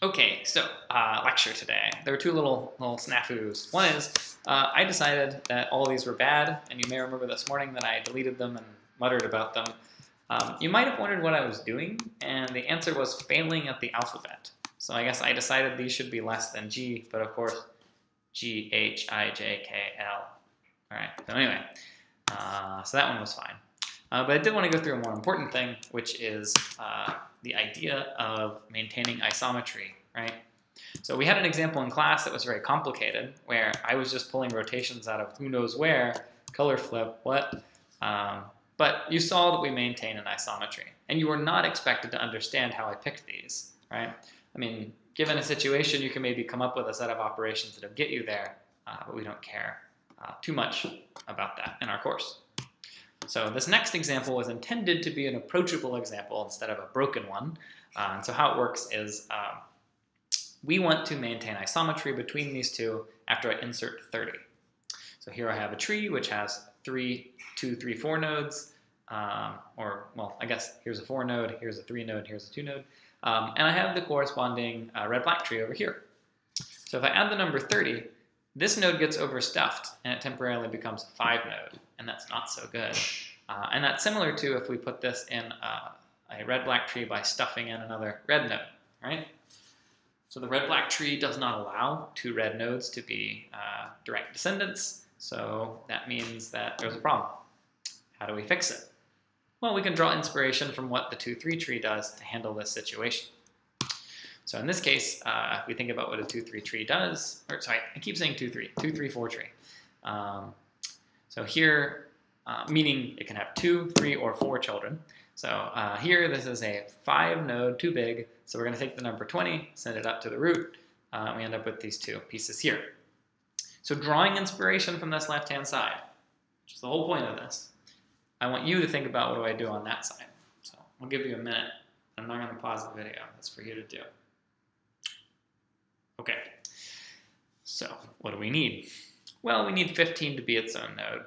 Okay, so lecture today. There were two little snafus. One is I decided that all these were bad, and you may remember this morning that I deleted them and muttered about them. You might have wondered what I was doing, and the answer was failing at the alphabet. So I guess I decided these should be less than G, but of course G, H, I, J, K, L. All right, so anyway, so that one was fine. But I did want to go through a more important thing, which is the idea of maintaining isometry, right? So we had an example in class that was very complicated, where I was just pulling rotations out of who knows where, color flip, what, but you saw that we maintain an isometry, and you were not expected to understand how I picked these, right? I mean, given a situation, you can maybe come up with a set of operations that'll get you there, but we don't care too much about that in our course. So this next example was intended to be an approachable example instead of a broken one. And so how it works is we want to maintain isometry between these two after I insert 30. So here I have a tree which has 3, 2, 3, 4 nodes. Well, I guess here's a 4 node, here's a 3 node, here's a 2 node. And I have the corresponding red-black tree over here. So if I add the number 30, this node gets overstuffed and it temporarily becomes a 5 node, and that's not so good. And that's similar to if we put this in a red-black tree by stuffing in another red node, right? So the red-black tree does not allow 2 red nodes to be direct descendants, so that means that there's a problem. How do we fix it? Well, we can draw inspiration from what the 2-3 tree does to handle this situation. So in this case, if we think about what a 2-3 tree does, or sorry, I keep saying 2-3, 2-3-4 tree. So here, meaning it can have 2, 3, or 4 children. So here, this is a 5 node, too big. So we're going to take the number 20, send it up to the root. We end up with these 2 pieces here. So drawing inspiration from this left-hand side, which is the whole point of this, I want you to think about what do I do on that side. So I'll give you a minute. I'm not going to pause the video. That's for you to do. Okay, so what do we need? Well, we need 15 to be its own node.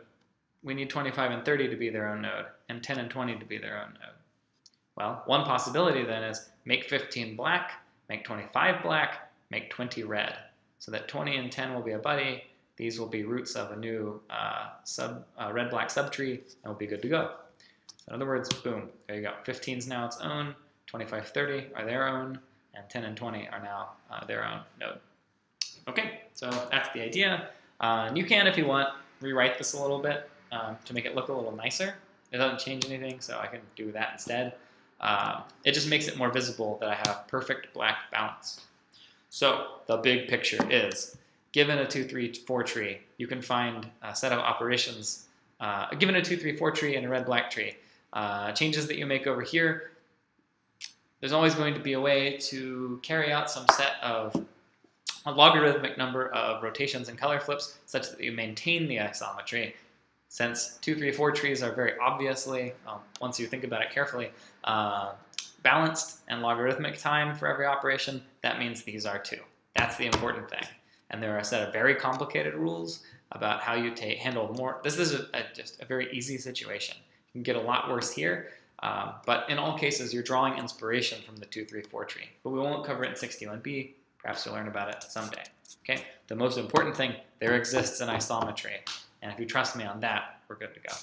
We need 25 and 30 to be their own node, and 10 and 20 to be their own node. Well, one possibility then is make 15 black, make 25 black, make 20 red, so that 20 and 10 will be a buddy. These will be roots of a new red-black subtree, and we'll be good to go. So in other words, boom, there you go. 15 is now its own, 25, 30 are their own, and 10 and 20 are now their own node. Okay, so that's the idea. And you can, if you want, rewrite this a little bit to make it look a little nicer. It doesn't change anything, so I can do that instead. It just makes it more visible that I have perfect black balance. So the big picture is, given a 2-3-4 tree, you can find a set of operations. Given a 2-3-4 tree and a red-black tree, changes that you make over here, there's always going to be a way to carry out some set of a logarithmic number of rotations and color flips such that you maintain the isometry. Since 2-3-4 trees are very obviously, once you think about it carefully, balanced and logarithmic time for every operation, that means these are too. That's the important thing. And there are a set of very complicated rules about how you handle more. This is just a very easy situation. You can get a lot worse here. But in all cases, you're drawing inspiration from the 2-3-4 tree. But we won't cover it in 61B. Perhaps you'll learn about it someday. Okay? The most important thing, there exists an isometry. And if you trust me on that, we're good to go.